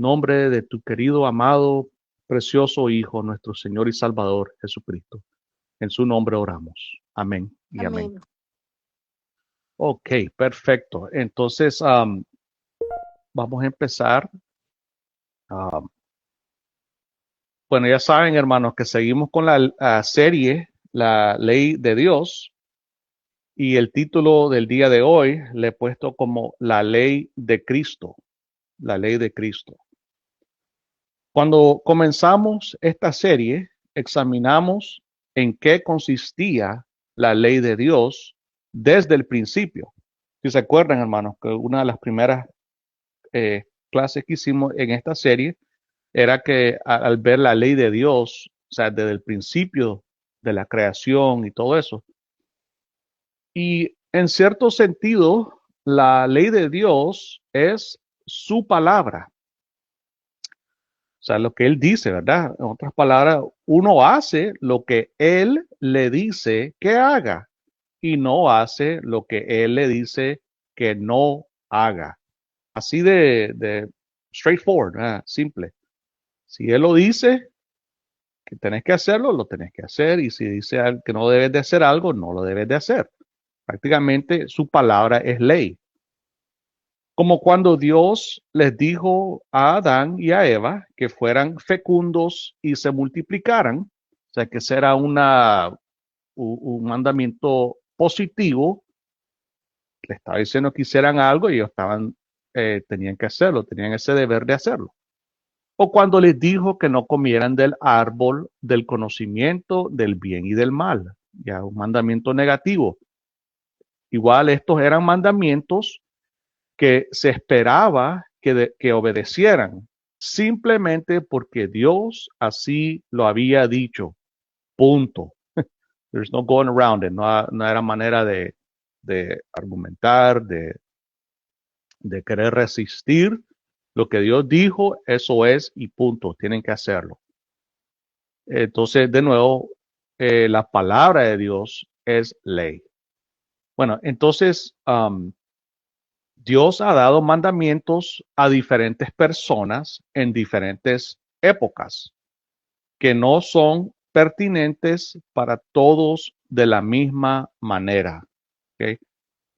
nombre de tu querido, amado, precioso Hijo, nuestro Señor y Salvador, Jesucristo. En su nombre oramos. Amén y amén. Amén. Ok, perfecto. Entonces, vamos a empezar. Am, bueno, ya saben, hermanos, que seguimos con la serie, La Ley de Dios, y el título del día de hoy le he puesto como La Ley de Cristo. La Ley de Cristo. Cuando comenzamos esta serie, examinamos en qué consistía la ley de Dios desde el principio. Si se acuerdan, hermanos, que una de las primeras clases que hicimos en esta serie era que al ver la ley de Dios, o sea, desde el principio de la creación y todo eso, y en cierto sentido, la ley de Dios es su palabra. O sea, lo que él dice, ¿verdad? En otras palabras, uno hace lo que él le dice que haga y no hace lo que él le dice que no haga. Así de straightforward, ¿verdad? Simple. Si él lo dice que tenés que hacerlo, lo tenés que hacer. Y si dice que no debes de hacer algo, no lo debes de hacer. Prácticamente su palabra es ley. Como cuando Dios les dijo a Adán y a Eva que fueran fecundos y se multiplicaran, o sea que ese era un mandamiento positivo, le estaba diciendo que hicieran algo y ellos tenían que hacerlo, tenían ese deber de hacerlo. O cuando les dijo que no comieran del árbol del conocimiento del bien y del mal, ya un mandamiento negativo. Igual estos eran mandamientos que se esperaba que obedecieran, simplemente porque Dios así lo había dicho. Punto. There's no going around it. No, no era manera de argumentar, de querer resistir. Lo que Dios dijo, eso es y punto. Tienen que hacerlo. Entonces, de nuevo, la palabra de Dios es ley. Bueno, entonces, Dios ha dado mandamientos a diferentes personas en diferentes épocas que no son pertinentes para todos de la misma manera. ¿Ok?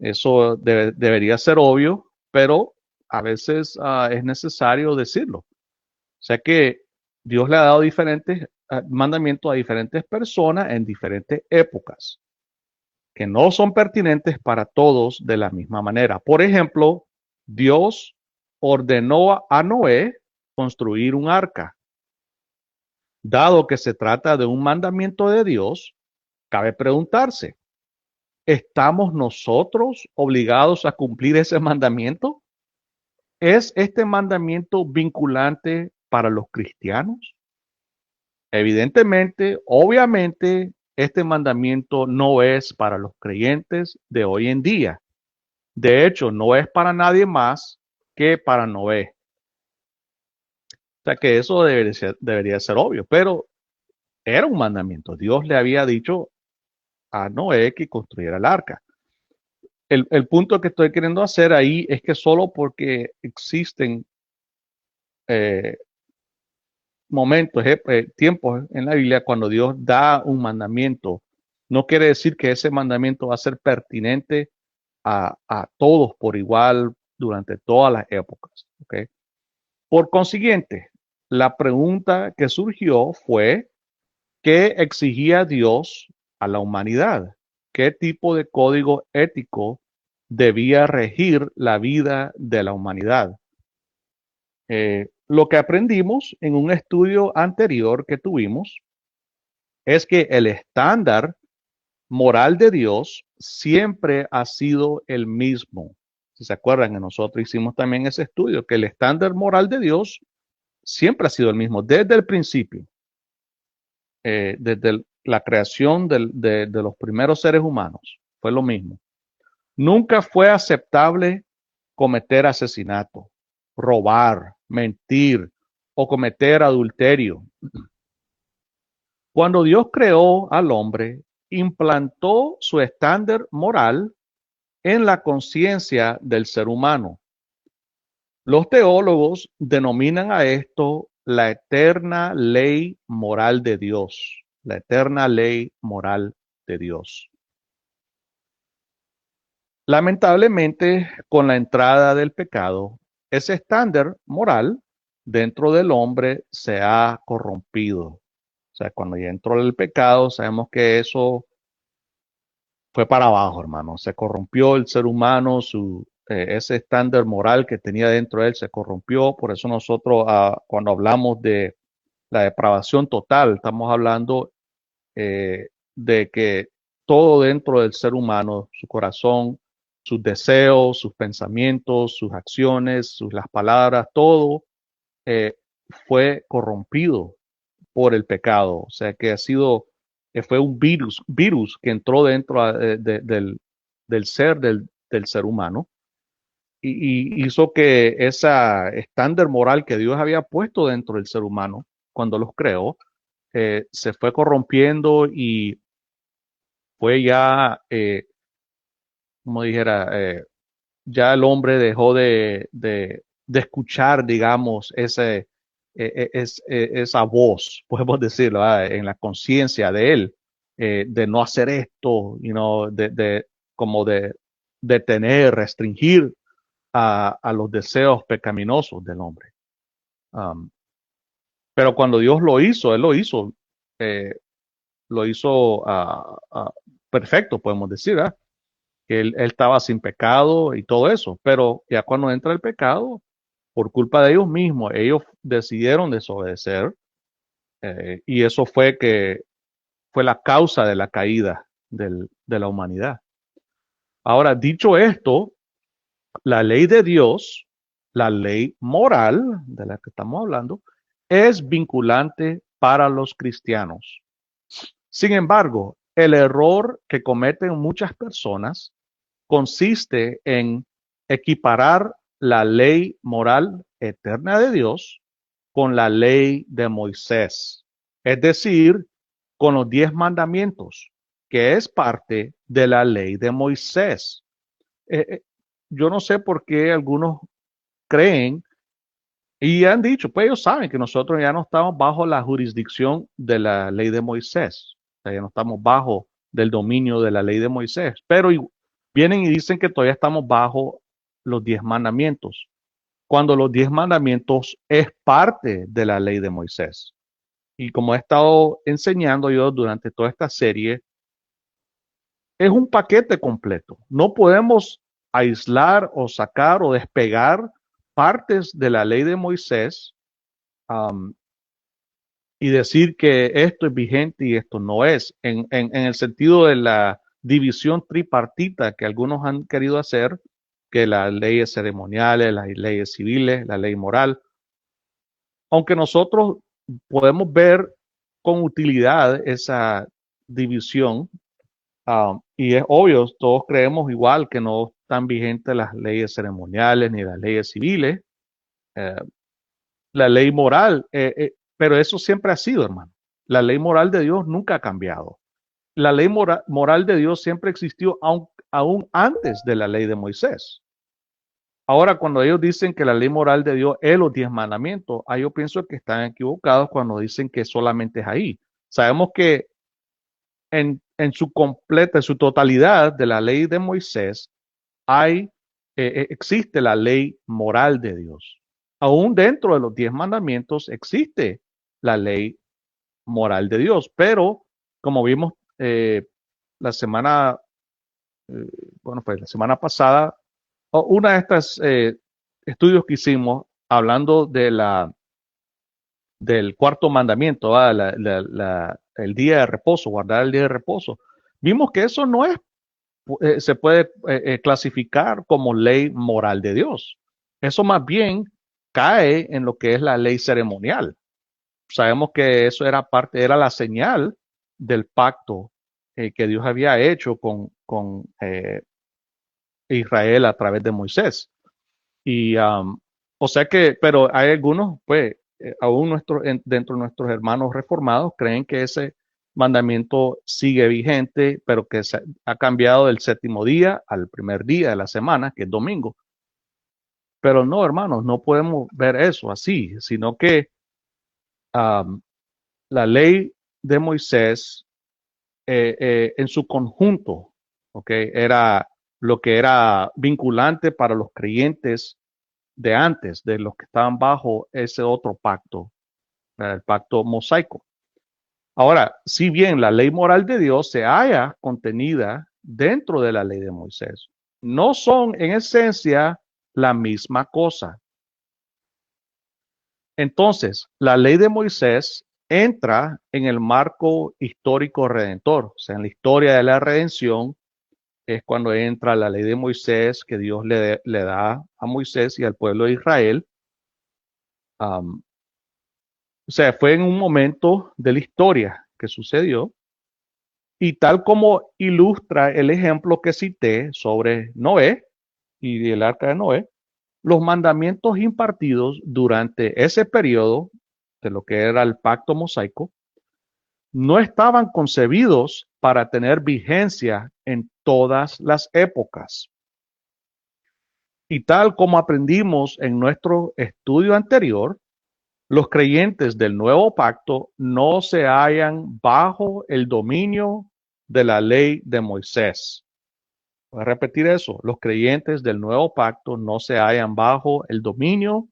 Eso debería ser obvio, pero a veces es necesario decirlo. O sea que Dios le ha dado diferentes mandamientos a diferentes personas en diferentes épocas que no son pertinentes para todos de la misma manera. Por ejemplo, Dios ordenó a Noé construir un arca. Dado que se trata de un mandamiento de Dios, cabe preguntarse, ¿estamos nosotros obligados a cumplir ese mandamiento? ¿Es este mandamiento vinculante para los cristianos? Evidentemente, obviamente, este mandamiento no es para los creyentes de hoy en día. De hecho, no es para nadie más que para Noé. O sea que eso debería ser obvio, pero era un mandamiento. Dios le había dicho a Noé que construyera el arca. El punto que estoy queriendo hacer ahí es que solo porque existen eh, momentos, tiempos en la Biblia cuando Dios da un mandamiento, no quiere decir que ese mandamiento va a ser pertinente a todos por igual durante todas las épocas. ¿Okay? Por consiguiente, la pregunta que surgió fue, ¿qué exigía Dios a la humanidad? ¿Qué tipo de código ético debía regir la vida de la humanidad? Lo que aprendimos en un estudio anterior que tuvimos es que el estándar moral de Dios siempre ha sido el mismo. Si se acuerdan que nosotros hicimos también ese estudio, que el estándar moral de Dios siempre ha sido el mismo desde el principio, desde la creación de los primeros seres humanos. Fue lo mismo. Nunca fue aceptable cometer asesinato, robar, mentir o cometer adulterio. Cuando Dios creó al hombre, implantó su estándar moral en la conciencia del ser humano. Los teólogos denominan a esto la eterna ley moral de Dios, la eterna ley moral de Dios. Lamentablemente, con la entrada del pecado, ese estándar moral dentro del hombre se ha corrompido. O sea, cuando ya entró el pecado, sabemos que eso fue para abajo, hermano. Se corrompió el ser humano, ese estándar moral que tenía dentro de él se corrompió. Por eso nosotros, cuando hablamos de la depravación total, estamos hablando de que todo dentro del ser humano, su corazón, sus deseos, sus pensamientos, sus acciones, las palabras, todo eh, fue corrompido por el pecado. O sea que fue un virus que entró dentro del ser del ser humano y hizo que esa estándar moral que Dios había puesto dentro del ser humano cuando los creó, se fue corrompiendo y fue ya, como dijera, ya el hombre dejó de escuchar, digamos, esa voz, podemos decirlo, en la conciencia de él, de no hacer esto, como de detener, restringir a los deseos pecaminosos del hombre. Um, pero cuando Dios lo hizo, Él eh, lo hizo perfecto, podemos decir, ¿eh? Que él estaba sin pecado y todo eso, pero ya cuando entra el pecado, por culpa de ellos mismos, ellos decidieron desobedecer y eso fue la causa de la caída de la humanidad. Ahora, dicho esto, la ley de Dios, la ley moral de la que estamos hablando, es vinculante para los cristianos. Sin embargo, el error que cometen muchas personas consiste en equiparar la ley moral eterna de Dios con la ley de Moisés, es decir, con los 10 mandamientos, que es parte de la ley de Moisés. Eh, eh, yo no sé por qué algunos creen y han dicho, pues ellos saben que nosotros ya no estamos bajo la jurisdicción de la ley de Moisés, o sea, ya no estamos bajo del dominio de la ley de Moisés, pero vienen y dicen que todavía estamos bajo los 10 mandamientos, cuando los 10 mandamientos es parte de la ley de Moisés. Y como he estado enseñando yo durante toda esta serie, es un paquete completo. No podemos aislar o sacar o despegar partes de la ley de Moisés um, y decir que esto es vigente y esto no es, en el sentido de la división tripartita que algunos han querido hacer, que las leyes ceremoniales, las leyes civiles, la ley moral, aunque nosotros podemos ver con utilidad esa división, y es obvio, todos creemos igual que no están vigentes las leyes ceremoniales ni las leyes civiles, eh, la ley moral, pero eso siempre ha sido, hermano. La ley moral de Dios nunca ha cambiado. La ley moral de Dios siempre existió aún antes de la ley de Moisés. Ahora, cuando ellos dicen que la ley moral de Dios es los 10 mandamientos, yo pienso que están equivocados cuando dicen que solamente es ahí. Sabemos que en su completa, en su totalidad de la ley de Moisés, existe la ley moral de Dios. Aún dentro de los 10 mandamientos existe la ley moral de Dios, pero como vimos la semana, eh, bueno, pues la semana pasada, una de estas estudios que hicimos hablando del cuarto mandamiento, el día de reposo, guardar el día de reposo, vimos que eso no es se puede clasificar como ley moral de Dios. Eso más bien cae en lo que es la ley ceremonial. Sabemos que eso era la señal del pacto que Dios había hecho con Israel a través de Moisés. Y o sea que, pero hay algunos, pues, aún dentro de nuestros hermanos reformados creen que ese mandamiento sigue vigente, pero que ha cambiado del séptimo día al primer día de la semana, que es domingo. Pero no, hermanos, no podemos ver eso así, sino que la ley de Moisés en su conjunto, ¿ok? Era lo que era vinculante para los creyentes de antes, de los que estaban bajo ese otro pacto, el pacto mosaico. Ahora, si bien la ley moral de Dios se halla contenida dentro de la ley de Moisés, no son en esencia la misma cosa. Entonces, la ley de Moisés entra en el marco histórico redentor, o sea, en la historia de la redención es cuando entra la ley de Moisés que Dios le da a Moisés y al pueblo de Israel. Um, o sea, fue en un momento de la historia que sucedió y tal como ilustra el ejemplo que cité sobre Noé y el arca de Noé, los mandamientos impartidos durante ese periodo de lo que era el pacto mosaico no estaban concebidos para tener vigencia en todas las épocas. Y tal como aprendimos en nuestro estudio anterior, los creyentes del nuevo pacto no se hallan bajo el dominio de la ley de Moisés. Voy a repetir eso. Los creyentes del nuevo pacto no se hallan bajo el dominio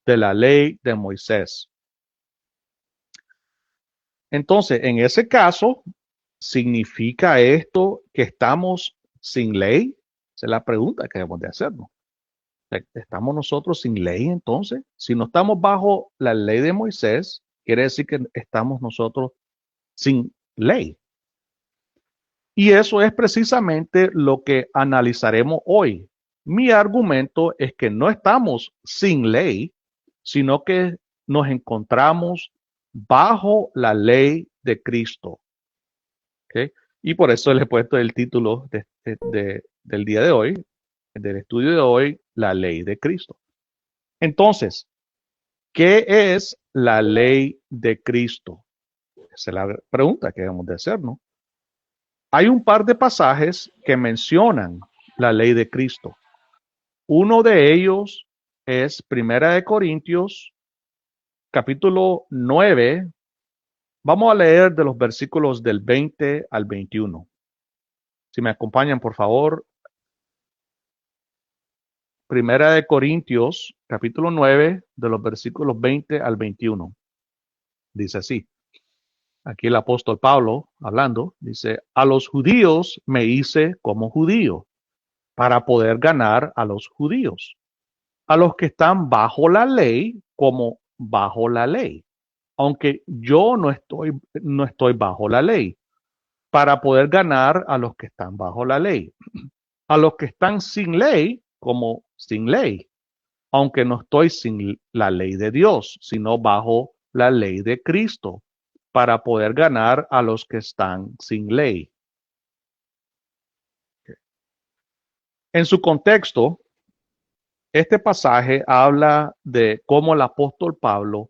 de la ley de Moisés. Entonces, en ese caso, ¿significa esto que estamos sin ley? Esa es la pregunta que debemos de hacernos. ¿Estamos nosotros sin ley entonces? Si no estamos bajo la ley de Moisés, quiere decir que estamos nosotros sin ley. Y eso es precisamente lo que analizaremos hoy. Mi argumento es que no estamos sin ley, sino que nos encontramos bajo la ley de Cristo. ¿Okay? Y por eso le he puesto el título del día de hoy, del estudio de hoy, la ley de Cristo. Entonces, ¿qué es la ley de Cristo? Esa es la pregunta que debemos de hacernos. Hay un par de pasajes que mencionan la ley de Cristo. Uno de ellos es Primera de Corintios, capítulo 9. Vamos a leer de los versículos del 20 al 21. Si me acompañan, por favor. Primera de Corintios, capítulo 9, de los versículos 20 al 21. Dice así. Aquí el apóstol Pablo hablando, dice, a los judíos me hice como judío para poder ganar a los judíos. A los que están bajo la ley como bajo la ley. Aunque yo no estoy bajo la ley, para poder ganar a los que están bajo la ley. A los que están sin ley como sin ley. Aunque no estoy sin la ley de Dios, sino bajo la ley de Cristo, para poder ganar a los que están sin ley. En su contexto, este pasaje habla de cómo el apóstol Pablo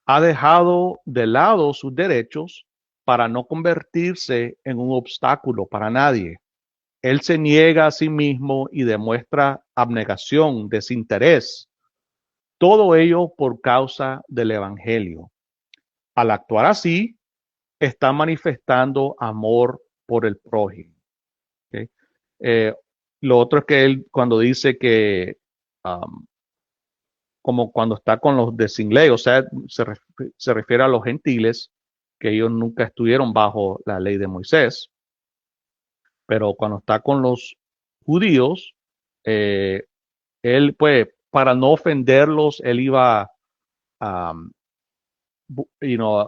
ha dejado de lado sus derechos para no convertirse en un obstáculo para nadie. Él se niega a sí mismo y demuestra abnegación, desinterés, todo ello por causa del evangelio. Al actuar así, está manifestando amor por el prójimo. ¿Okay? Lo otro es que él cuando dice que como cuando está con los de sin ley, o sea, se refiere a los gentiles, que ellos nunca estuvieron bajo la ley de Moisés, pero cuando está con los judíos, eh, él, pues, para no ofenderlos, él iba um,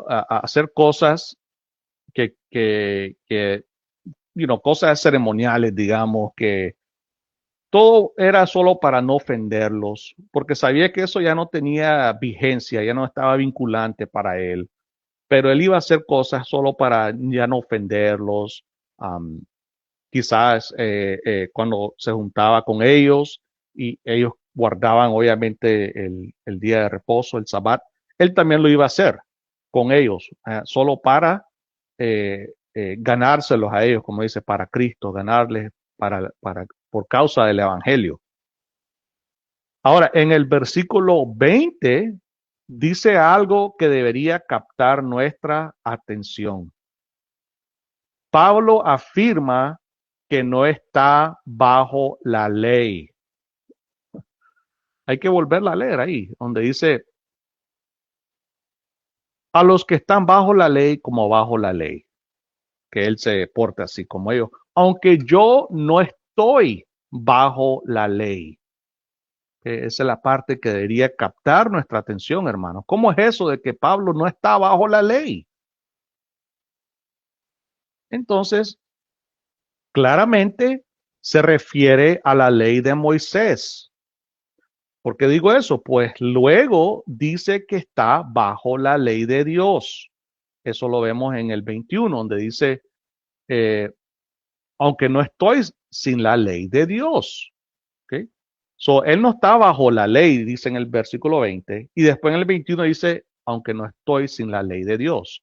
a hacer cosas que cosas ceremoniales, digamos, que todo era solo para no ofenderlos, porque sabía que eso ya no tenía vigencia, ya no estaba vinculante para él, pero él iba a hacer cosas solo para ya no ofenderlos. Um, Quizás cuando se juntaba con ellos y ellos guardaban obviamente el día de reposo, el sabbat, él también lo iba a hacer con ellos, solo para ganárselos a ellos, como dice, para Cristo, ganarles por causa del Evangelio. Ahora, en el versículo 20 dice algo que debería captar nuestra atención. Pablo afirma que no está bajo la ley. Hay que volverla a leer ahí, donde dice, a los que están bajo la ley como bajo la ley, que él se porte así como ellos, aunque yo no estoy bajo la ley. Esa es la parte que debería captar nuestra atención, hermano. ¿Cómo es eso de que Pablo no está bajo la ley? Entonces, claramente se refiere a la ley de Moisés. ¿Por qué digo eso? Pues luego dice que está bajo la ley de Dios. Eso lo vemos en el 21, donde dice, eh, aunque no estoy sin la ley de Dios. ¿Okay? So, él no está bajo la ley, dice en el versículo 20, y después en el 21 dice, aunque no estoy sin la ley de Dios.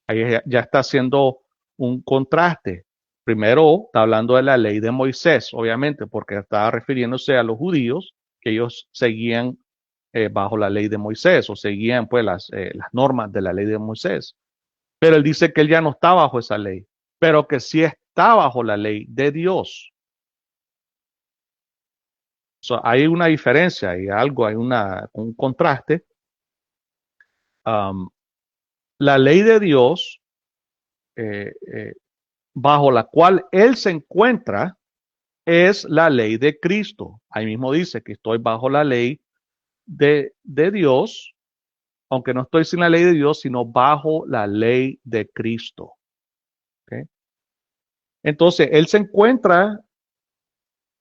Ahí ya está haciendo un contraste. Primero está hablando de la ley de Moisés, obviamente, porque estaba refiriéndose a los judíos, que ellos seguían bajo la ley de Moisés o seguían pues las normas de la ley de Moisés. Pero él dice que él ya no está bajo esa ley, pero que sí está bajo la ley de Dios. So, hay una diferencia, hay algo, hay un contraste. Um, la ley de Dios, eh, eh, bajo la cual él se encuentra, es la ley de Cristo. Ahí mismo dice que estoy bajo la ley de Dios, aunque no estoy sin la ley de Dios, sino bajo la ley de Cristo. ¿Okay? Entonces, él se encuentra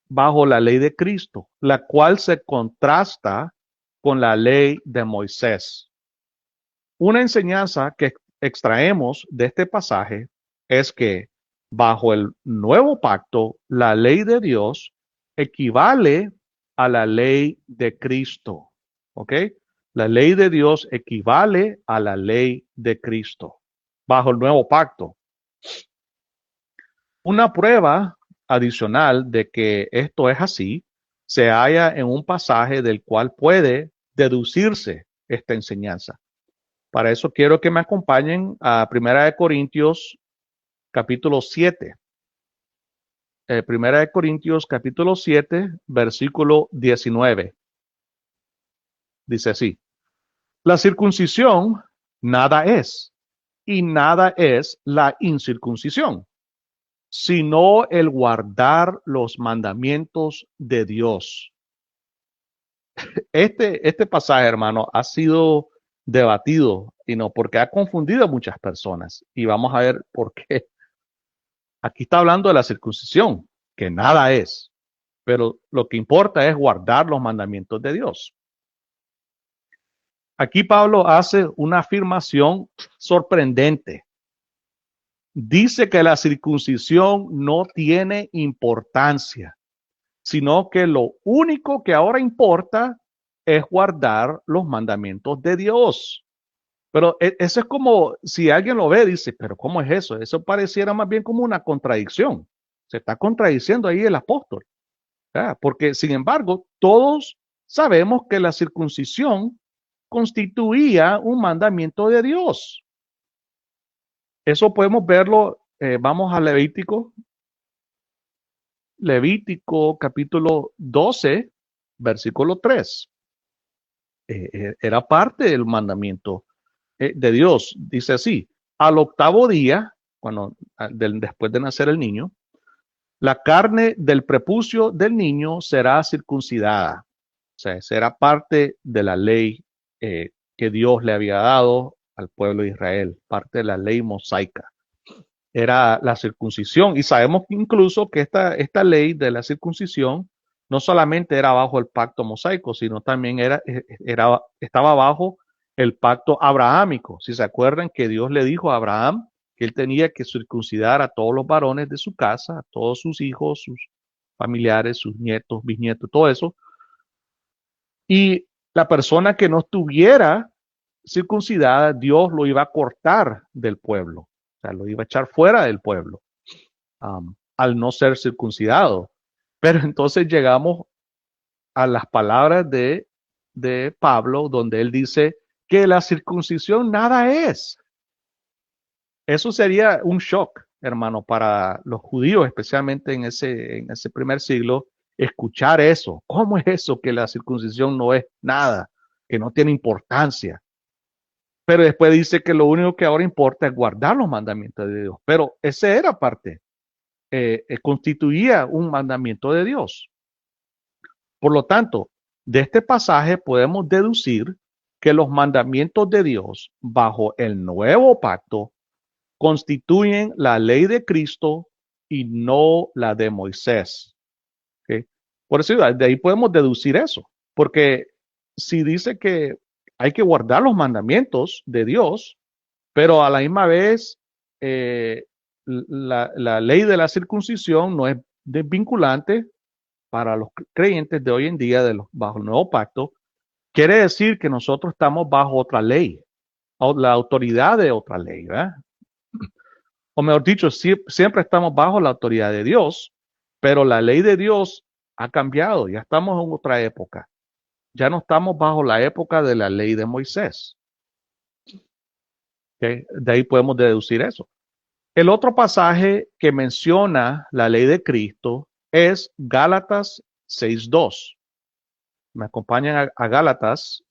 bajo la ley de Cristo, la cual se contrasta con la ley de Moisés. Una enseñanza que extraemos de este pasaje es que bajo el nuevo pacto, la ley de Dios equivale a la ley de Cristo. ¿Ok? La ley de Dios equivale a la ley de Cristo bajo el nuevo pacto. Una prueba adicional de que esto es así se halla en un pasaje del cual puede deducirse esta enseñanza. Para eso quiero que me acompañen a Primera de Corintios capítulo 7. Primera de Corintios capítulo 7, versículo 19. Dice así, la circuncisión nada es, y nada es la incircuncisión, sino el guardar los mandamientos de Dios. Este pasaje, hermano, ha sido debatido y no porque ha confundido a muchas personas. Y vamos a ver por qué. Aquí está hablando de la circuncisión, que nada es, pero lo que importa es guardar los mandamientos de Dios. Aquí Pablo hace una afirmación sorprendente. Dice que la circuncisión no tiene importancia, sino que lo único que ahora importa es guardar los mandamientos de Dios. Pero eso es como si alguien lo ve, dice, pero ¿cómo es eso? Eso pareciera más bien como una contradicción. Se está contradiciendo ahí el apóstol. ¿Verdad? Porque, sin embargo, todos sabemos que la circuncisión constituía un mandamiento de Dios. Eso podemos verlo, vamos a Levítico capítulo 12, versículo 3. Era parte del mandamiento de Dios. Dice así, al octavo día, después de nacer el niño, la carne del prepucio del niño será circuncidada. O sea, será parte de la ley que Dios le había dado al pueblo de Israel, parte de la ley mosaica. Era la circuncisión. Y sabemos incluso que esta ley de la circuncisión no solamente era bajo el pacto mosaico, sino también estaba bajo el pacto abrahámico. Si se acuerdan que Dios le dijo a Abraham que él tenía que circuncidar a todos los varones de su casa, a todos sus hijos, sus familiares, sus nietos, bisnietos, todo eso. Y la persona que no estuviera circuncidada, Dios lo iba a cortar del pueblo. O sea, lo iba a echar fuera del pueblo al no ser circuncidado. Pero entonces llegamos a las palabras de Pablo, donde él dice que la circuncisión nada es. Eso sería un shock, hermano, para los judíos, especialmente en ese primer siglo, escuchar eso. ¿Cómo es eso que la circuncisión no es nada, que no tiene importancia? Pero después dice que lo único que ahora importa es guardar los mandamientos de Dios. Pero ese era parte, constituía un mandamiento de Dios. Por lo tanto, de este pasaje podemos deducir que los mandamientos de Dios bajo el nuevo pacto constituyen la ley de Cristo y no la de Moisés. ¿Okay? Por eso de ahí podemos deducir eso, porque si dice que hay que guardar los mandamientos de Dios, pero a la misma vez la ley de la circuncisión no es vinculante para los creyentes de hoy en día bajo el nuevo pacto, quiere decir que nosotros estamos bajo otra ley, la autoridad de otra ley, ¿verdad? O mejor dicho, siempre estamos bajo la autoridad de Dios, pero la ley de Dios ha cambiado, ya estamos en otra época. Ya no estamos bajo la época de la ley de Moisés. ¿Okay? De ahí podemos deducir eso. El otro pasaje que menciona la ley de Cristo es Gálatas 6:2. Me acompañan a Gálatas,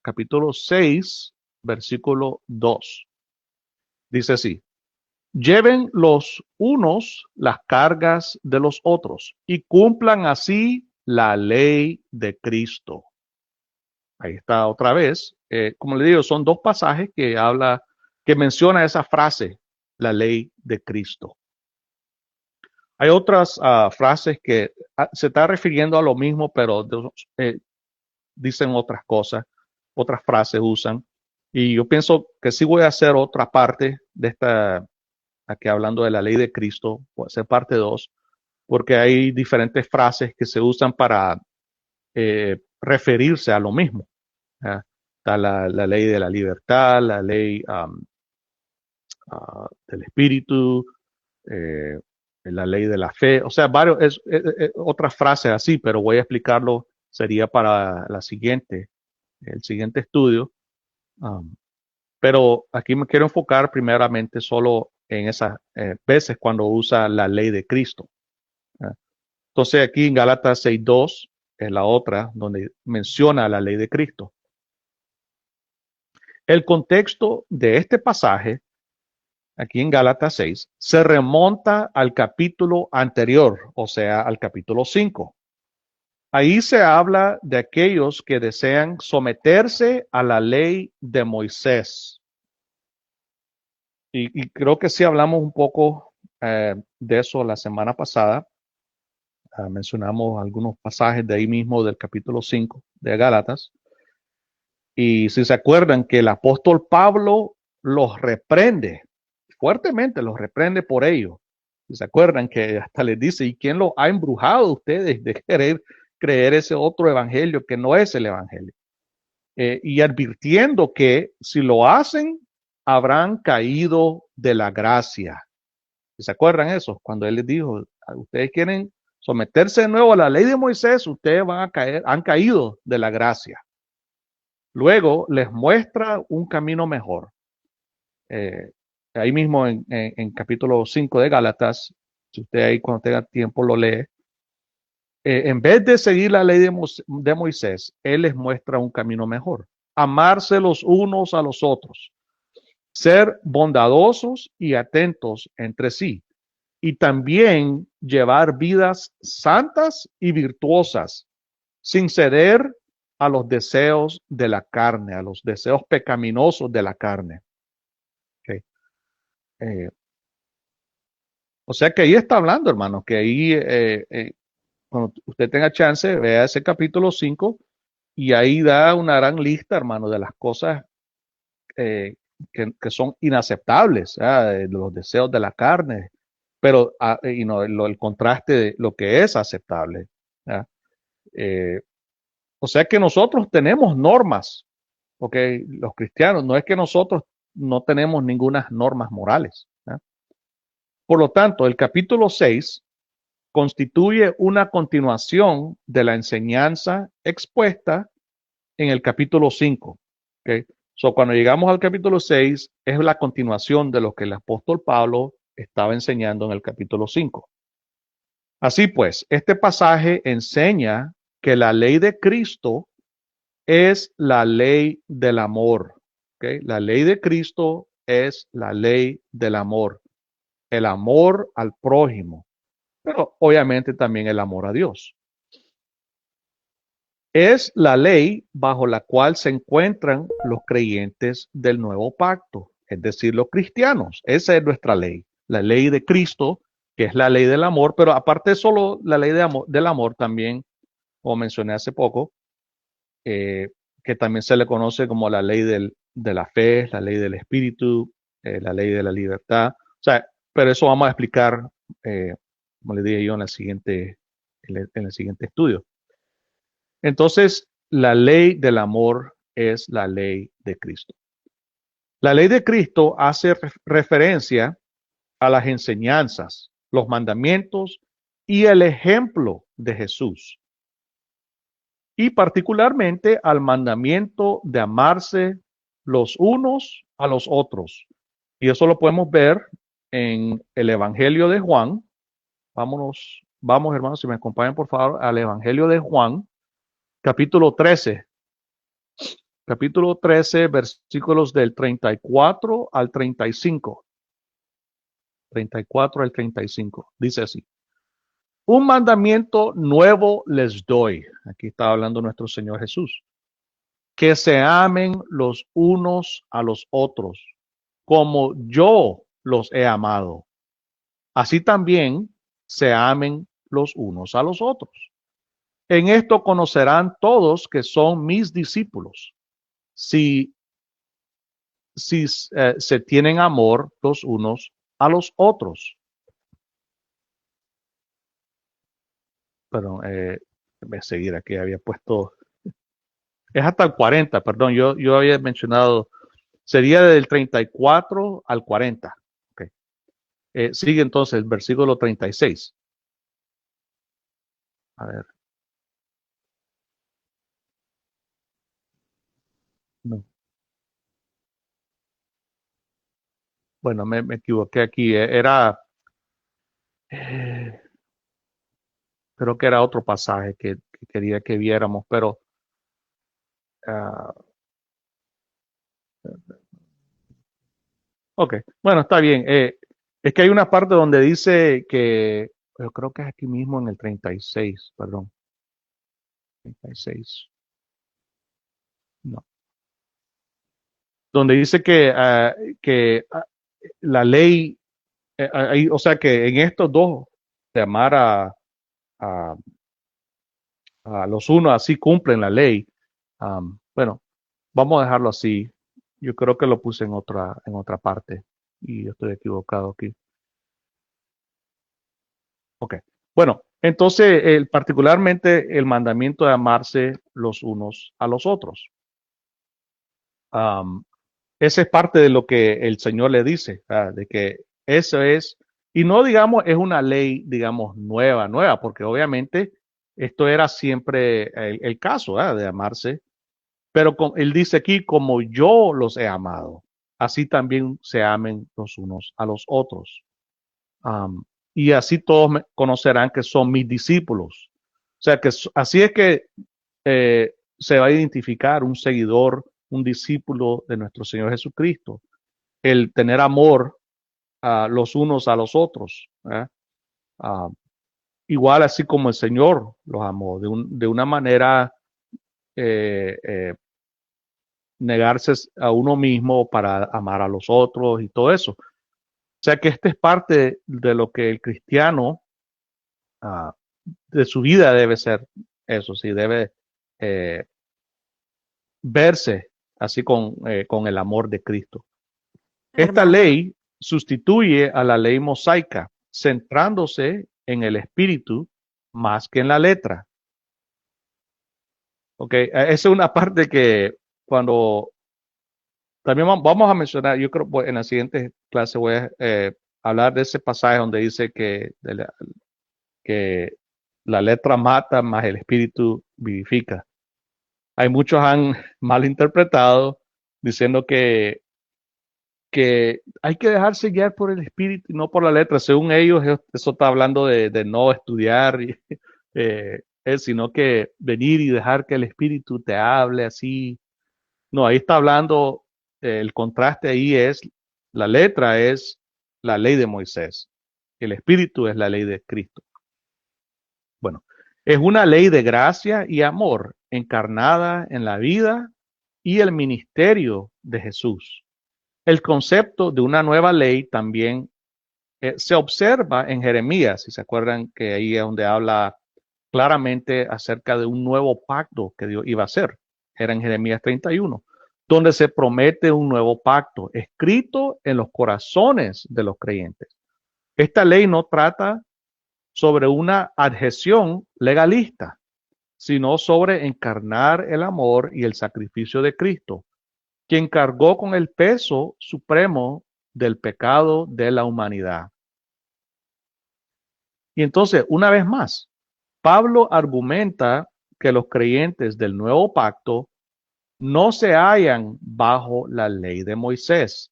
capítulo 6, versículo 2. Dice así: lleven los unos las cargas de los otros y cumplan así la ley de Cristo. Ahí está otra vez. Como le digo, son dos pasajes que menciona esa frase, la ley de Cristo. Hay otras frases que se está refiriendo a lo mismo, pero dicen otras cosas, otras frases usan. Y yo pienso que sí voy a hacer otra parte de esta, aquí hablando de la ley de Cristo, puede ser parte 2, porque hay diferentes frases que se usan para referirse a lo mismo. Está la ley de la libertad, la ley del espíritu, la ley de la fe, o sea, varios, otras frases así, pero voy a explicarlo, sería para el siguiente estudio. Pero aquí me quiero enfocar primeramente solo en esas veces cuando usa la ley de Cristo. Entonces aquí en Gálatas 6:2 es la otra donde menciona la ley de Cristo. El contexto de este pasaje, aquí en Gálatas 6, se remonta al capítulo anterior, o sea, al capítulo 5. Ahí se habla de aquellos que desean someterse a la ley de Moisés. Y creo que sí hablamos un poco de eso la semana pasada. Mencionamos algunos pasajes de ahí mismo del capítulo 5 de Gálatas. Y si se acuerdan que el apóstol Pablo los reprende, fuertemente los reprende por ello. Si se acuerdan que hasta les dice, ¿y quién los ha embrujado a ustedes de querer creer ese otro evangelio que no es el evangelio? Y advirtiendo que si lo hacen, habrán caído de la gracia. ¿Se acuerdan eso? Cuando él les dijo, ustedes quieren someterse de nuevo a la ley de Moisés, ustedes van a caer, han caído de la gracia. Luego les muestra un camino mejor. Ahí mismo en capítulo 5 de Gálatas, si usted ahí cuando tenga tiempo lo lee, en vez de seguir la ley de Moisés, él les muestra un camino mejor. Amarse los unos a los otros, ser bondadosos y atentos entre sí, y también llevar vidas santas y virtuosas, sin ceder a los deseos de la carne, a los deseos pecaminosos de la carne. Okay. O sea que ahí está hablando, hermano, que ahí cuando usted tenga chance, vea ese capítulo 5 y ahí da una gran lista, hermano, de las cosas que son inaceptables, de los deseos de la carne, pero y no, el contraste de lo que es aceptable. O sea que nosotros tenemos normas, porque los cristianos, no es que nosotros no tenemos ninguna normas morales. Por lo tanto, el capítulo 6 constituye una continuación de la enseñanza expuesta en el capítulo 5. ¿Okay? So, cuando llegamos al capítulo 6, es la continuación de lo que el apóstol Pablo estaba enseñando en el capítulo 5. Así pues, este pasaje enseña que la ley de Cristo es la ley del amor. ¿Okay? La ley de Cristo es la ley del amor. El amor al prójimo, pero obviamente también el amor a Dios. Es la ley bajo la cual se encuentran los creyentes del nuevo pacto, es decir, los cristianos. Esa es nuestra ley, la ley de Cristo, que es la ley del amor, pero aparte de solo la ley del amor, también, como mencioné hace poco, que también se le conoce como la ley de la fe, la ley del espíritu, la ley de la libertad. O sea, pero eso vamos a explicar, como le dije yo, en el siguiente estudio. Entonces, la ley del amor es la ley de Cristo. La ley de Cristo hace referencia a las enseñanzas, los mandamientos y el ejemplo de Jesús. Y particularmente al mandamiento de amarse los unos a los otros. Y eso lo podemos ver en el Evangelio de Juan. Vamos hermanos, si me acompañan por favor al Evangelio de Juan, capítulo 13. Capítulo 13, versículos del 34 al 35. 34 al 35. Dice así. Un mandamiento nuevo les doy. Aquí está hablando nuestro Señor Jesús. Que se amen los unos a los otros, como yo los he amado. Así también se amen los unos a los otros. En esto conocerán todos que son mis discípulos, si se tienen amor los unos a los otros. Perdón, voy a seguir aquí, había puesto, es hasta el 40, perdón, yo había mencionado, sería del 34 al 40. Okay. Sigue entonces el versículo 36. A ver. No. Bueno, me equivoqué aquí. Eh, creo que era otro pasaje que quería que viéramos, pero uh, ok, bueno, está bien. Es que hay una parte donde dice que, yo creo que es aquí mismo en el 36, perdón. 36. No. Donde dice que la ley, o sea que en estos dos, de amar a, a los unos, así cumplen la ley. Bueno, vamos a dejarlo así. Yo creo que lo puse en otra parte y yo estoy equivocado aquí. Ok. Bueno, entonces, particularmente el mandamiento de amarse los unos a los otros. Esa es parte de lo que el Señor le dice, de que eso es, y no digamos, es una ley, digamos, nueva, porque obviamente esto era siempre el caso, de amarse, pero él dice aquí, como yo los he amado, así también se amen los unos a los otros. Y así todos conocerán que son mis discípulos. O sea que así es que se va a identificar un seguidor, un discípulo de nuestro Señor Jesucristo. El tener amor los unos a los otros. Igual así como el Señor los amó, de una manera negarse a uno mismo para amar a los otros y todo eso. O sea que esta es parte de lo que el cristiano de su vida debe ser eso, sí, debe eh, verse así con el amor de Cristo. Esta Hermano, ley sustituye a la ley mosaica, centrándose en el espíritu más que en la letra. Ok, esa es una parte que cuando también vamos a mencionar, yo creo en la siguiente clase voy a hablar de ese pasaje donde dice que que la letra mata, más el espíritu vivifica. Hay muchos han malinterpretado diciendo que hay que dejarse guiar por el espíritu y no por la letra. Según ellos, eso está hablando de no estudiar, sino que venir y dejar que el espíritu te hable así. No, ahí está hablando, el contraste ahí es, la letra es la ley de Moisés, el espíritu es la ley de Cristo. Bueno, es una ley de gracia y amor encarnada en la vida y el ministerio de Jesús. El concepto de una nueva ley también se observa en Jeremías, si se acuerdan que ahí es donde habla claramente acerca de un nuevo pacto que Dios iba a hacer. Era en Jeremías 31, donde se promete un nuevo pacto escrito en los corazones de los creyentes. Esta ley no trata sobre una adhesión legalista, sino sobre encarnar el amor y el sacrificio de Cristo, quien cargó con el peso supremo del pecado de la humanidad. Y entonces, una vez más, Pablo argumenta que los creyentes del nuevo pacto no se hallan bajo la ley de Moisés,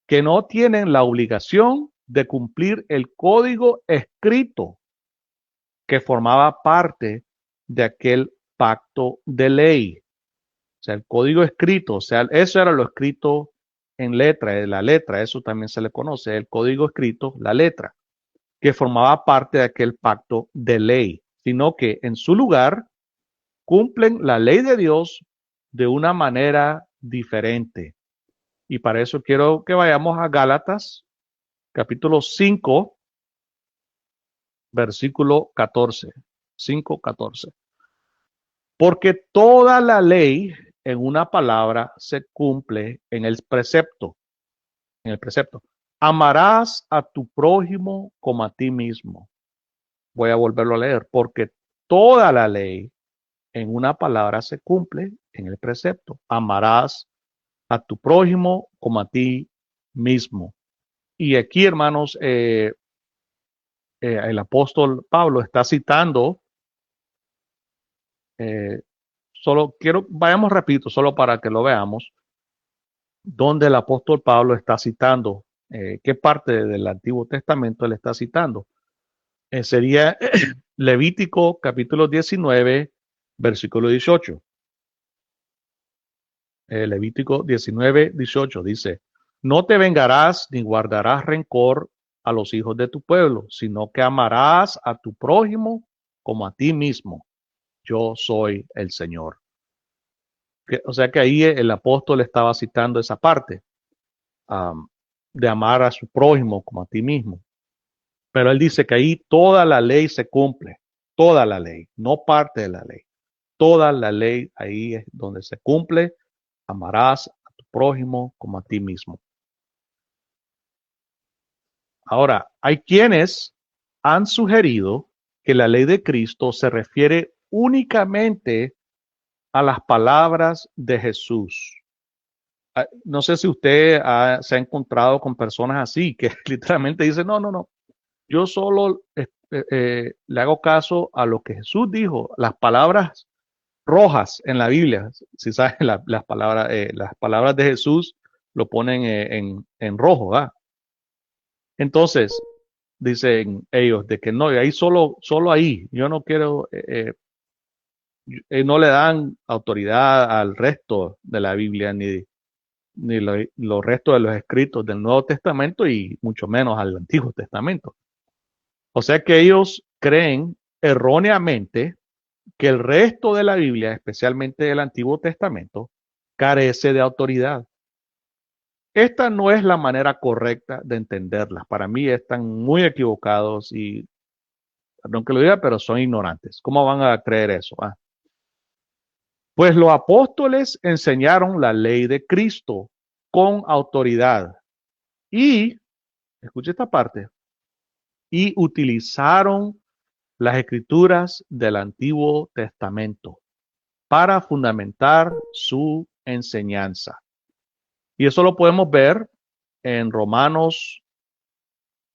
que no tienen la obligación de cumplir el código escrito que formaba parte de aquel pacto de ley. O sea, el código escrito, o sea, eso era lo escrito en letra, la letra, eso también se le conoce, el código escrito, la letra, que formaba parte de aquel pacto de ley, sino que en su lugar cumplen la ley de Dios de una manera diferente. Y para eso quiero que vayamos a Gálatas, capítulo 5, versículo 14. 5:14. Porque toda la ley en una palabra se cumple en el precepto. En el precepto. Amarás a tu prójimo como a ti mismo. Voy a volverlo a leer. Porque toda la ley en una palabra se cumple en el precepto. Amarás a tu prójimo como a ti mismo. Y aquí, hermanos, el apóstol Pablo está citando, eh, vayamos rapidito, solo para que lo veamos, donde el apóstol Pablo está citando, qué parte del Antiguo Testamento él está citando. Sería Levítico capítulo 19, versículo 18. Levítico 19, 18 dice, no te vengarás ni guardarás rencor a los hijos de tu pueblo, sino que amarás a tu prójimo como a ti mismo. Yo soy el Señor. O sea que ahí el apóstol estaba citando esa parte de amar a su prójimo como a ti mismo. Pero él dice que ahí toda la ley se cumple, toda la ley, no parte de la ley. Toda la ley ahí es donde se cumple. Amarás a tu prójimo como a ti mismo. Ahora, hay quienes han sugerido que la ley de Cristo se refiere únicamente a las palabras de Jesús. No sé si usted se ha encontrado con personas así que literalmente dicen, no, no, no, yo solo le hago caso a lo que Jesús dijo, las palabras rojas en la Biblia, si sabes, las palabras de Jesús lo ponen en rojo, ¿verdad? Entonces, dicen ellos de que no, y ahí solo ahí, yo no quiero, no le dan autoridad al resto de la Biblia, ni los restos de los escritos del Nuevo Testamento y mucho menos al Antiguo Testamento. O sea que ellos creen erróneamente que el resto de la Biblia, especialmente el Antiguo Testamento, carece de autoridad. Esta no es la manera correcta de entenderlas. Para mí están muy equivocados y, perdón que lo diga, pero son ignorantes. ¿Cómo van a creer eso? Pues los apóstoles enseñaron la ley de Cristo con autoridad y, escuche esta parte, y utilizaron las escrituras del Antiguo Testamento para fundamentar su enseñanza. Y eso lo podemos ver en Romanos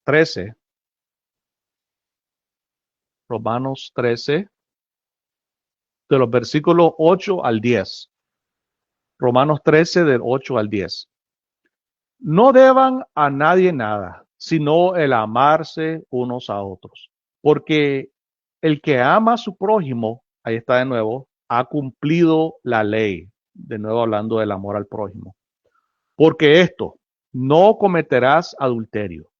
13, Romanos 13, de los versículos 8 al 10. Romanos 13, del 8 al 10. No deban a nadie nada, sino el amarse unos a otros. Porque el que ama a su prójimo, ahí está de nuevo, ha cumplido la ley. De nuevo hablando del amor al prójimo. Porque esto, no cometerás adulterio,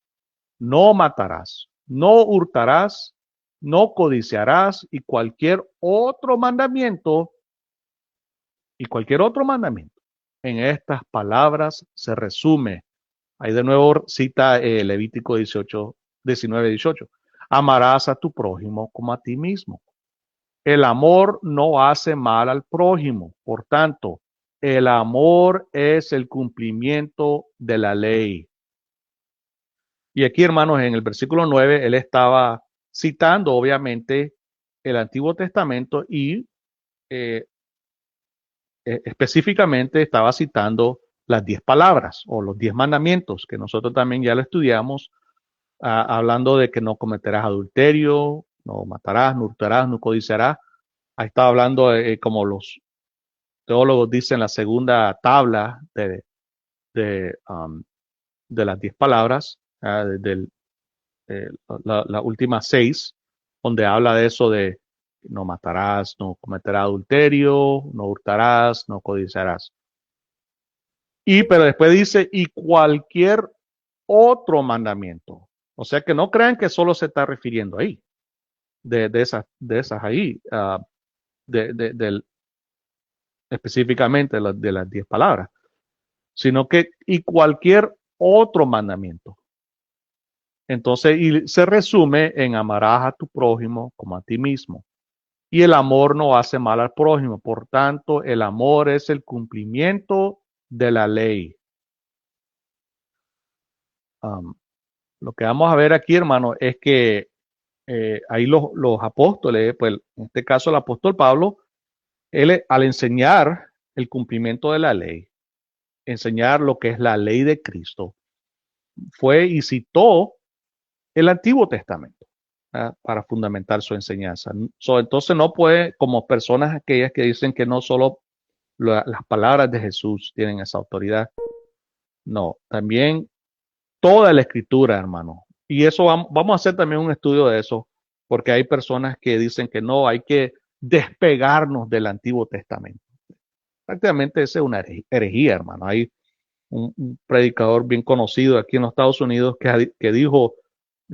no matarás, no hurtarás, no codiciarás y cualquier otro mandamiento, en estas palabras se resume. Ahí de nuevo cita Levítico 18, 19, 18. Amarás a tu prójimo como a ti mismo. El amor no hace mal al prójimo. Por tanto, el amor es el cumplimiento de la ley. Y aquí, hermanos, en el versículo 9, él estaba citando, obviamente, el Antiguo Testamento y eh, específicamente estaba citando las 10 palabras o los 10 mandamientos, que nosotros también ya lo estudiamos, hablando de que no cometerás adulterio, no matarás, no hurtarás, no codiciarás. Ahí estaba hablando, como los teólogos dicen, la segunda tabla de las 10 palabras, las últimas 6, donde habla de eso de no matarás, no cometerás adulterio, no hurtarás, no codiciarás. Pero después dice, y cualquier otro mandamiento. O sea que no crean que solo se está refiriendo ahí, de esas ahí, específicamente de las 10 palabras, sino que y cualquier otro mandamiento. Entonces, y se resume en amarás a tu prójimo como a ti mismo. Y el amor no hace mal al prójimo. Por tanto, el amor es el cumplimiento de la ley. Lo que vamos a ver aquí, hermano, es que ahí los apóstoles, pues en este caso el apóstol Pablo, él al enseñar el cumplimiento de la ley, enseñar lo que es la ley de Cristo, fue y citó el Antiguo Testamento para fundamentar su enseñanza. Entonces no puede, como personas aquellas que dicen que no solo las palabras de Jesús tienen esa autoridad, no, también toda la escritura, hermano. Y eso vamos a hacer también un estudio de eso, porque hay personas que dicen que no, hay que despegarnos del Antiguo Testamento. Prácticamente esa es una herejía, hermano. Hay un predicador bien conocido aquí en los Estados Unidos que dijo,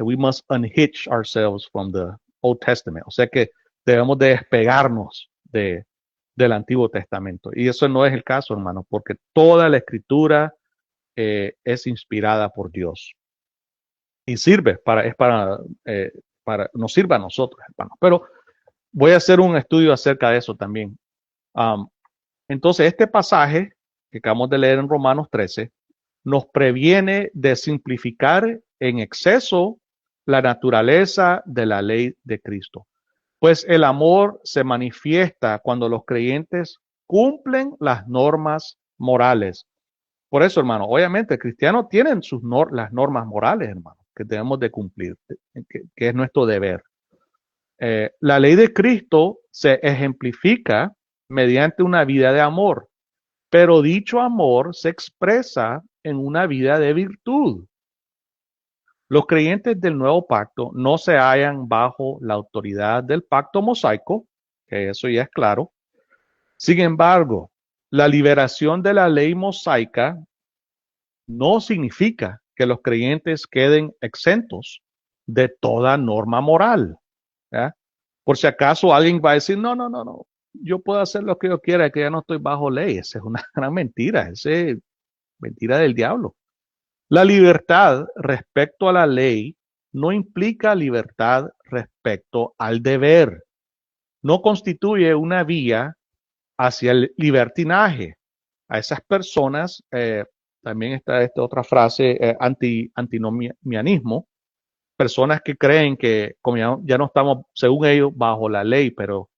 we must unhitch ourselves from the Old Testament. O sea que debemos de despegarnos del Antiguo Testamento. Y eso no es el caso, hermano, porque toda la escritura es inspirada por Dios. Y sirve nos sirve a nosotros, hermano. Pero voy a hacer un estudio acerca de eso también. Entonces, este pasaje que acabamos de leer en Romanos 13 nos previene de simplificar en exceso la naturaleza de la ley de Cristo. Pues el amor se manifiesta cuando los creyentes cumplen las normas morales. Por eso, hermano, obviamente, cristianos tienen las normas morales, hermano, que debemos de cumplir, que es nuestro deber. La ley de Cristo se ejemplifica mediante una vida de amor, pero dicho amor se expresa en una vida de virtud. Los creyentes del nuevo pacto no se hallan bajo la autoridad del pacto mosaico, que eso ya es claro. Sin embargo, la liberación de la ley mosaica no significa que los creyentes queden exentos de toda norma moral. ¿Ya? Por si acaso alguien va a decir, no, yo puedo hacer lo que yo quiera, que ya no estoy bajo ley. Esa es una gran mentira, esa es mentira del diablo. La libertad respecto a la ley no implica libertad respecto al deber. No constituye una vía hacia el libertinaje. A esas personas, también está esta otra frase, antinomianismo, personas que creen que como ya no estamos, según ellos, bajo la ley, pero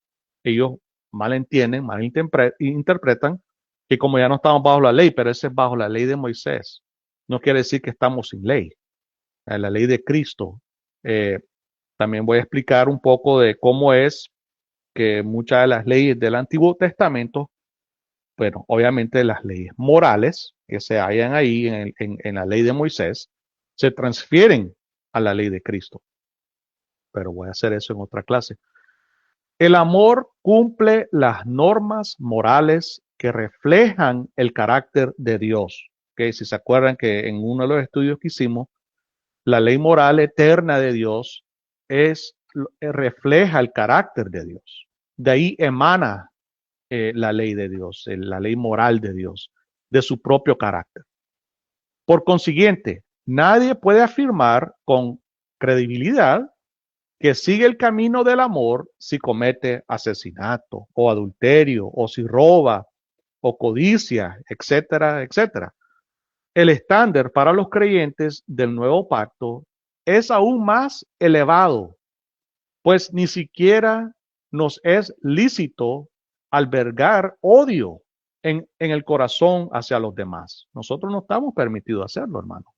ellos malentienden, malinterpretan que como ya no estamos bajo la ley, pero ese es bajo la ley de Moisés. No quiere decir que estamos sin ley. La ley de Cristo También voy a explicar un poco de cómo es que muchas de las leyes del Antiguo Testamento, bueno, obviamente las leyes morales que se hallan ahí en la ley de Moisés, se transfieren a la ley de Cristo. Pero voy a hacer eso en otra clase. El amor cumple las normas morales que reflejan el carácter de Dios. ¿Okay? Si se acuerdan que en uno de los estudios que hicimos, la ley moral eterna de Dios refleja el carácter de Dios. De ahí emana la ley de Dios, la ley moral de Dios, de su propio carácter. Por consiguiente, nadie puede afirmar con credibilidad que sigue el camino del amor si comete asesinato o adulterio o si roba o codicia, etcétera, etcétera. El estándar para los creyentes del nuevo pacto es aún más elevado, pues ni siquiera nos es lícito albergar odio en el corazón hacia los demás. Nosotros no estamos permitidos hacerlo, hermano.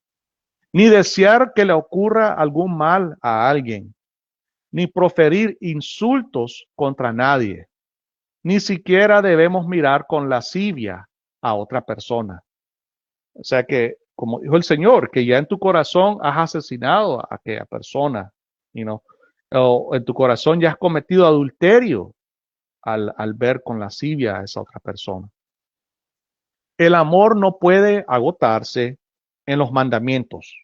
Ni desear que le ocurra algún mal a alguien, ni proferir insultos contra nadie. Ni siquiera debemos mirar con lascivia a otra persona. O sea que, como dijo el Señor, que ya en tu corazón has asesinado a aquella persona, o en tu corazón ya has cometido adulterio al ver con lascivia a esa otra persona. El amor no puede agotarse en los mandamientos,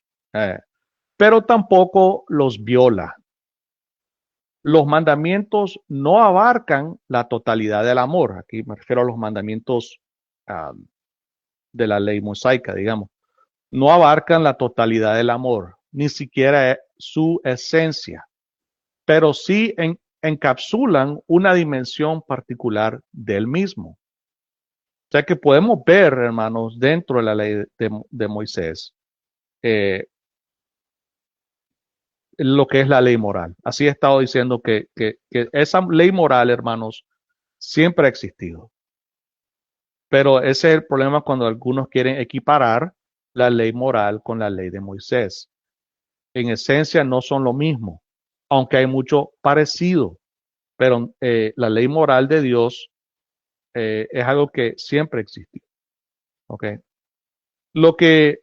pero tampoco los viola. Los mandamientos no abarcan la totalidad del amor. Aquí me refiero a los mandamientos de la ley mosaica, digamos. No abarcan la totalidad del amor, ni siquiera su esencia, pero sí encapsulan una dimensión particular del mismo. O sea que podemos ver, hermanos, dentro de la ley de Moisés, lo que es la ley moral. Así he estado diciendo que esa ley moral, hermanos, siempre ha existido. Pero ese es el problema cuando algunos quieren equiparar la ley moral con la ley de Moisés. En esencia no son lo mismo, aunque hay mucho parecido, pero la ley moral de Dios es algo que siempre existió. ¿Okay? Lo que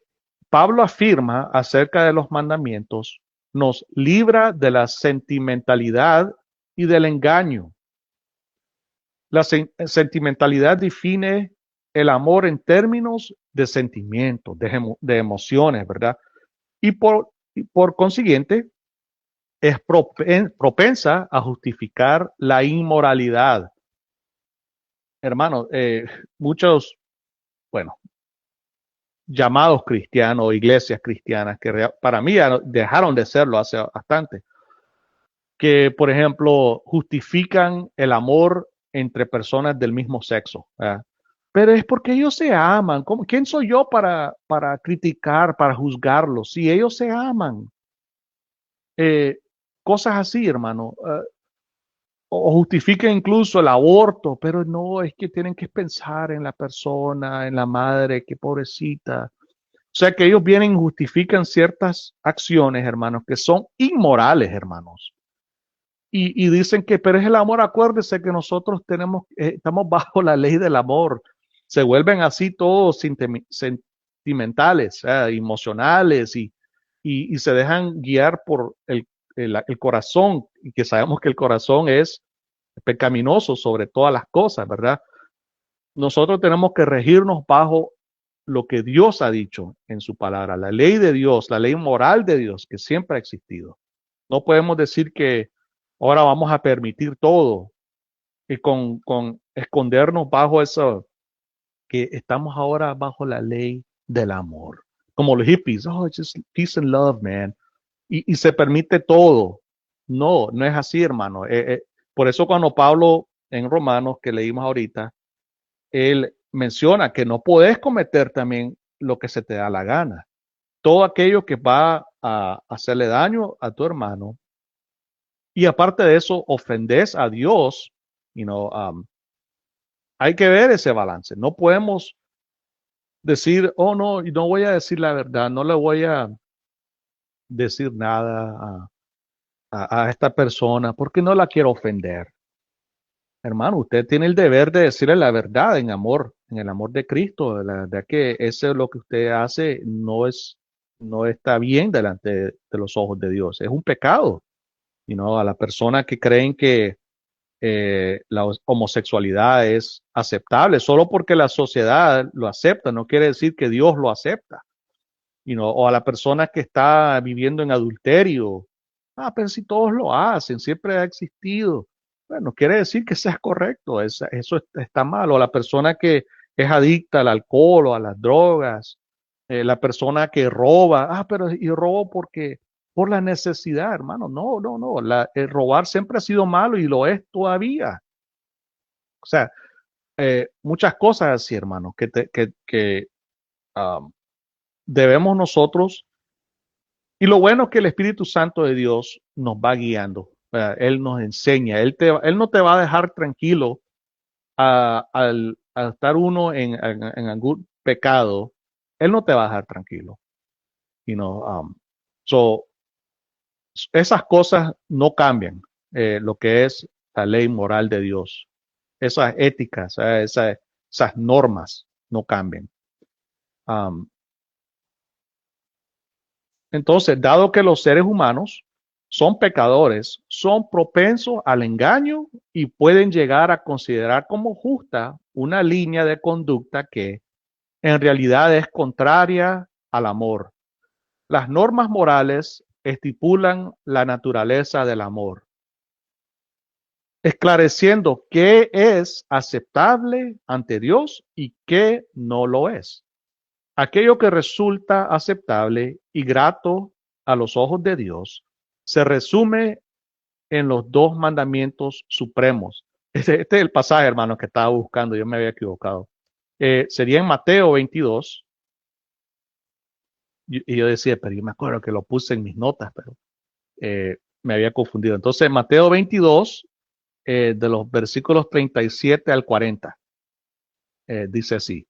Pablo afirma acerca de los mandamientos nos libra de la sentimentalidad y del engaño. La sentimentalidad define el amor en términos de sentimientos, de emociones, ¿verdad? Y por consiguiente, es propensa a justificar la inmoralidad. Hermanos, muchos, bueno, llamados cristianos o iglesias cristianas que para mí ya dejaron de serlo hace bastante, que por ejemplo justifican el amor entre personas del mismo sexo. Pero es porque ellos se aman. ¿Quién soy yo para criticar, para juzgarlos? Si ellos se aman. Cosas así, hermano. O justifican incluso el aborto, pero no, es que tienen que pensar en la persona, en la madre, qué pobrecita. O sea que ellos vienen y justifican ciertas acciones, hermanos, que son inmorales, hermanos. Y dicen que, pero es el amor, acuérdese que nosotros estamos bajo la ley del amor. Se vuelven así todos sentimentales, emocionales y se dejan guiar por el corazón, y que sabemos que el corazón es pecaminoso sobre todas las cosas, ¿verdad? Nosotros tenemos que regirnos bajo lo que Dios ha dicho en su palabra, la ley de Dios, la ley moral de Dios que siempre ha existido. No podemos decir que ahora vamos a permitir todo y con escondernos bajo eso, que estamos ahora bajo la ley del amor. Como los hippies, oh, just peace and love, man. Y se permite todo. No, no es así, hermano. Por eso cuando Pablo en Romanos, que leímos ahorita, él menciona que no puedes cometer también lo que se te da la gana. Todo aquello que va a hacerle daño a tu hermano y aparte de eso ofendes a Dios, hay que ver ese balance. No podemos decir, oh no, no voy a decir la verdad, no le voy a decir nada a esta persona porque no la quiero ofender. Hermano, usted tiene el deber de decirle la verdad en amor, en el amor de Cristo. La verdad que eso es lo que usted hace, no está bien delante de los ojos de Dios. Es un pecado. Y no a la persona que creen que la homosexualidad es aceptable, solo porque la sociedad lo acepta, no quiere decir que Dios lo acepta. O a la persona que está viviendo en adulterio. Pero si todos lo hacen, siempre ha existido. Bueno, quiere decir que sea correcto, eso está mal. O la persona que es adicta al alcohol o a las drogas, la persona que roba, pero y robo porque por la necesidad, hermano. No, no, no. El robar siempre ha sido malo y lo es todavía. O sea, muchas cosas así, hermano, que um, debemos nosotros. Y lo bueno es que el Espíritu Santo de Dios nos va guiando. Él nos enseña. Él no te va a dejar tranquilo al estar uno en algún pecado. Él no te va a dejar tranquilo. You know, so, esas cosas no cambian. Lo que es la ley moral de Dios. Esas éticas, esas normas no cambian. Um, Entonces, dado que los seres humanos son pecadores, son propensos al engaño y pueden llegar a considerar como justa una línea de conducta que en realidad es contraria al amor. Las normas morales estipulan la naturaleza del amor, esclareciendo qué es aceptable ante Dios y qué no lo es. Aquello que resulta aceptable y grato a los ojos de Dios se resume en los dos mandamientos supremos. Este es el pasaje, hermano, que estaba buscando. Yo me había equivocado. Sería en Mateo 22. Y yo decía, pero yo me acuerdo que lo puse en mis notas, pero me había confundido. Entonces, Mateo 22, de los versículos 37 al 40, dice así.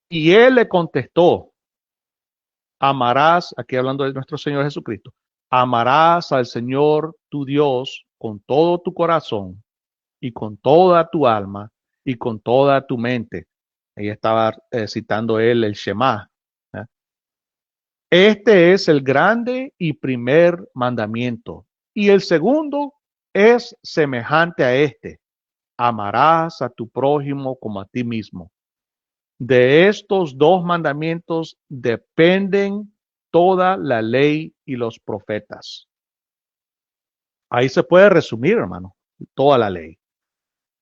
Y él le contestó, amarás, aquí hablando de nuestro Señor Jesucristo, amarás al Señor tu Dios con todo tu corazón y con toda tu alma y con toda tu mente. Ahí estaba citando él el Shema. ¿eh? Este es el grande y primer mandamiento. Y el segundo es semejante a este. Amarás a tu prójimo como a ti mismo. De estos dos mandamientos dependen toda la ley y los profetas. Ahí se puede resumir, hermano, toda la ley.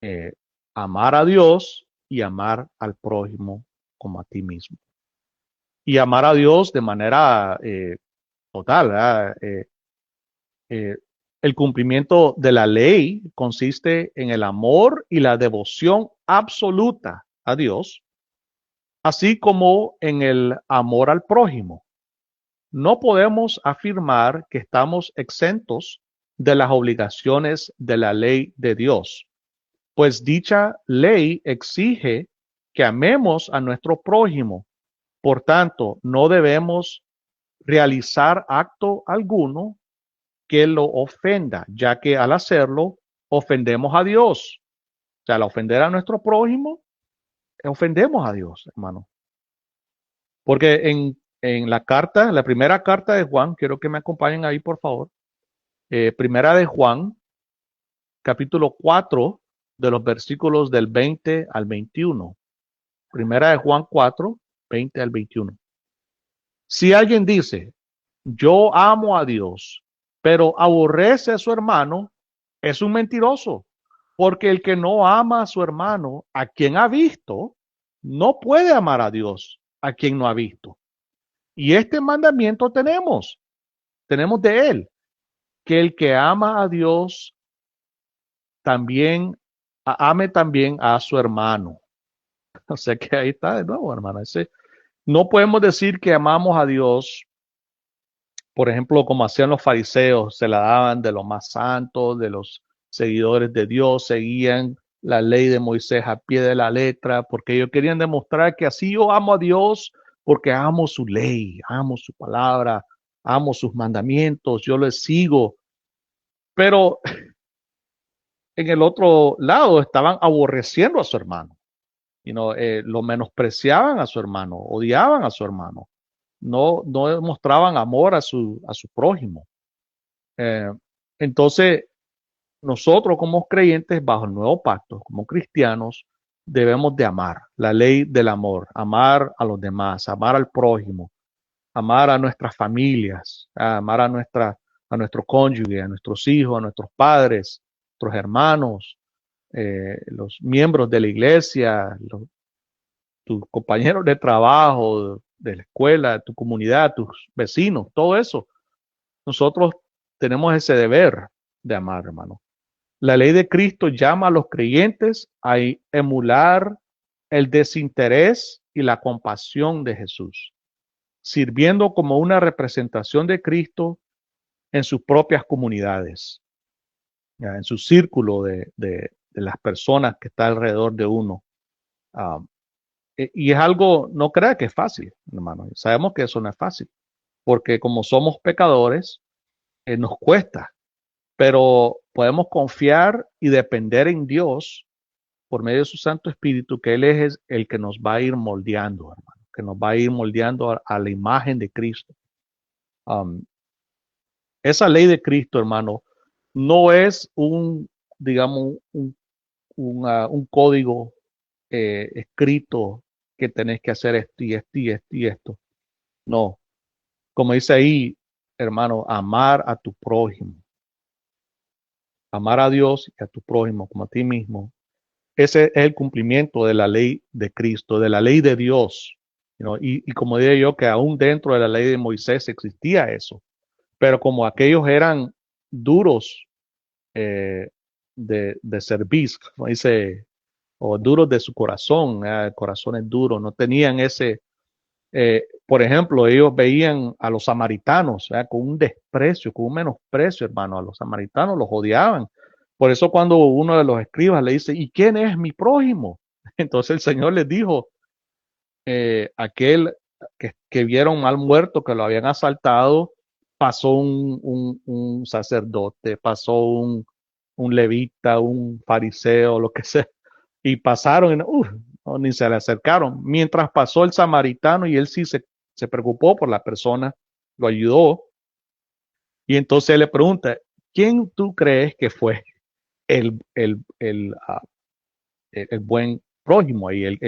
Eh, Amar a Dios y amar al prójimo como a ti mismo. Y amar a Dios de manera total. Eh, el cumplimiento de la ley consiste en el amor y la devoción absoluta a Dios, así como en el amor al prójimo. No podemos afirmar que estamos exentos de las obligaciones de la ley de Dios, pues dicha ley exige que amemos a nuestro prójimo. Por tanto, no debemos realizar acto alguno que lo ofenda, ya que al hacerlo ofendemos a Dios. O sea, al ofender a nuestro prójimo, ofendemos a Dios, hermano. Porque en la carta, la primera carta de Juan, quiero que me acompañen ahí, por favor. Primera de Juan, capítulo 4, de los versículos del 20 al 21. Primera de Juan 4, 20 al 21. Si alguien dice, yo amo a Dios, pero aborrece a su hermano, es un mentiroso, porque el que no ama a su hermano, a quien ha visto, no puede amar a Dios, a quien no ha visto. Y este mandamiento tenemos de él, que el que ama a Dios también ame también a su hermano. O sea que ahí está de nuevo, hermano. No podemos decir que amamos a Dios, por ejemplo, como hacían los fariseos, se la daban de los más santos, de los seguidores de Dios, seguían la ley de Moisés a pie de la letra, porque ellos querían demostrar que así yo amo a Dios, porque amo su ley, amo su palabra, amo sus mandamientos, yo les sigo. Pero en el otro lado estaban aborreciendo a su hermano. Lo menospreciaban a su hermano, odiaban a su hermano. No demostraban amor a su prójimo. Eh, entonces, nosotros como creyentes bajo el nuevo pacto, como cristianos, debemos de amar la ley del amor, amar a los demás, amar al prójimo, amar a nuestras familias, amar a nuestro cónyuge, a nuestros hijos, a nuestros padres, nuestros hermanos, los miembros de la iglesia, tus compañeros de trabajo, de la escuela, tu comunidad, tus vecinos, todo eso. Nosotros tenemos ese deber de amar, hermano. La ley de Cristo llama a los creyentes a emular el desinterés y la compasión de Jesús, sirviendo como una representación de Cristo en sus propias comunidades, ya, en su círculo de las personas que está alrededor de uno. Um, y es algo, no crea que es fácil, hermano. Sabemos que eso no es fácil, porque como somos pecadores, nos cuesta, pero podemos confiar y depender en Dios por medio de su Santo Espíritu, que Él es el que nos va a ir moldeando, hermano, que nos va a ir moldeando a la imagen de Cristo. Um, esa ley de Cristo, hermano, no es digamos, un código escrito que tenés que hacer esto y esto y esto y esto. No, como dice ahí, hermano, amar a tu prójimo, amar a Dios y a tu prójimo como a ti mismo. Ese es el cumplimiento de la ley de Cristo, de la ley de Dios. Y como dije yo, que aún dentro de la ley de Moisés existía eso. Pero como aquellos eran duros eh, de cerviz, como dice, o duros de su corazón, corazones duros, no tenían ese, por ejemplo, ellos veían a los samaritanos con un desprecio, con un menosprecio, hermano, a los samaritanos los odiaban. Por eso cuando uno de los escribas le dice, ¿y quién es mi prójimo? Entonces el Señor les dijo, aquel que vieron mal muerto, que lo habían asaltado, pasó un sacerdote, pasó un levita, un fariseo, lo que sea, y pasaron, no, ni se le acercaron. Mientras pasó el samaritano y él sí se preocupó por la persona, lo ayudó, y entonces él le pregunta, ¿quién tú crees que fue el, el, el, uh, el buen prójimo ahí?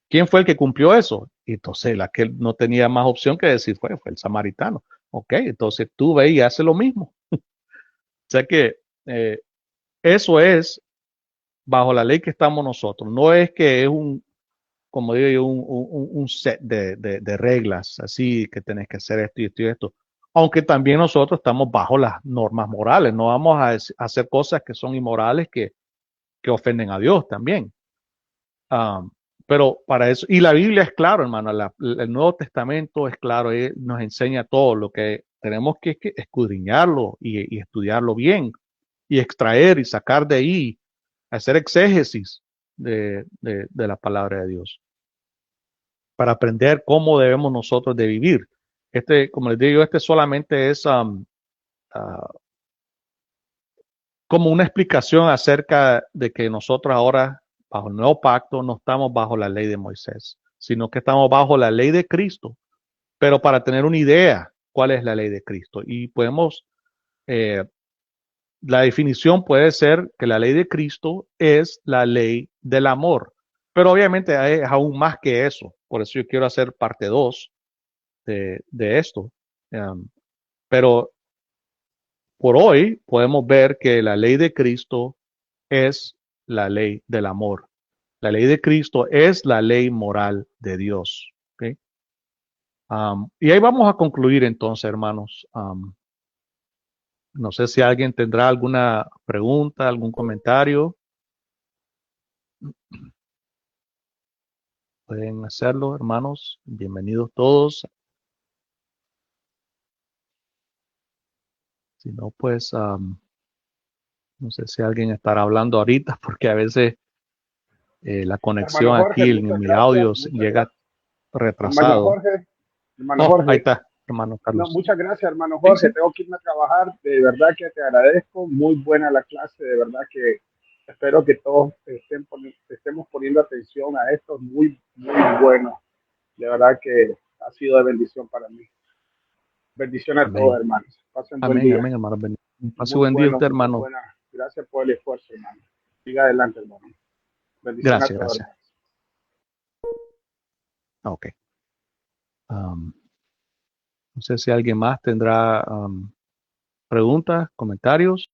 ¿Quién fue el que cumplió eso? Y entonces la que no tenía más opción que decir fue el samaritano. Ok, entonces tú ve y hace lo mismo. O sea que eh, eso es bajo la ley que estamos nosotros. No es que es como digo yo, un set de reglas, así que tenés que hacer esto y esto y esto. Aunque también nosotros estamos bajo las normas morales. No vamos a hacer cosas que son inmorales que ofenden a Dios también. Um, pero para eso, y la Biblia es claro, hermano, el Nuevo Testamento es claro, nos enseña todo lo que tenemos que escudriñarlo y estudiarlo bien y extraer y sacar de ahí, hacer exégesis de la palabra de Dios para aprender cómo debemos nosotros de vivir. Como les digo, este solamente es como una explicación acerca de que nosotros ahora, bajo el nuevo pacto, no estamos bajo la ley de Moisés, sino que estamos bajo la ley de Cristo, pero para tener una idea cuál es la ley de Cristo. Y eh, la definición puede ser que la ley de Cristo es la ley del amor, pero obviamente es aún más que eso. Por eso yo quiero hacer parte 2 de esto. Pero por hoy podemos ver que la ley de Cristo es la ley del amor. La ley de Cristo es la ley moral de Dios. ¿Okay? Y ahí vamos a concluir entonces, hermanos. No sé si alguien tendrá alguna pregunta, algún comentario. Pueden hacerlo, hermanos. Bienvenidos todos. Si no, pues no sé si alguien estará hablando ahorita, porque a veces la conexión Hermano aquí Jorge, en muchas mi gracias, audio muchas llega gracias. Hermano retrasado. Jorge, hermano Oh, ahí Jorge, está. hermano No, Carlos. muchas gracias, hermano Sí, Jorge. sí. Tengo que irme a trabajar. De verdad que te agradezco. Muy buena la clase. De verdad que espero que todos estemos poniendo atención a esto. Muy, muy bueno. De verdad que ha sido de bendición para mí. Bendiciones a todos, Amén. hermanos. Pasen buen Amén, día. amén, hermano. Pase Muy buen día bueno, usted, muy hermano. buena. Gracias por el esfuerzo, hermano. Siga adelante, hermano. Bendición a Gracias, todos, gracias. hermanos. Ok. No sé si alguien más tendrá preguntas, comentarios.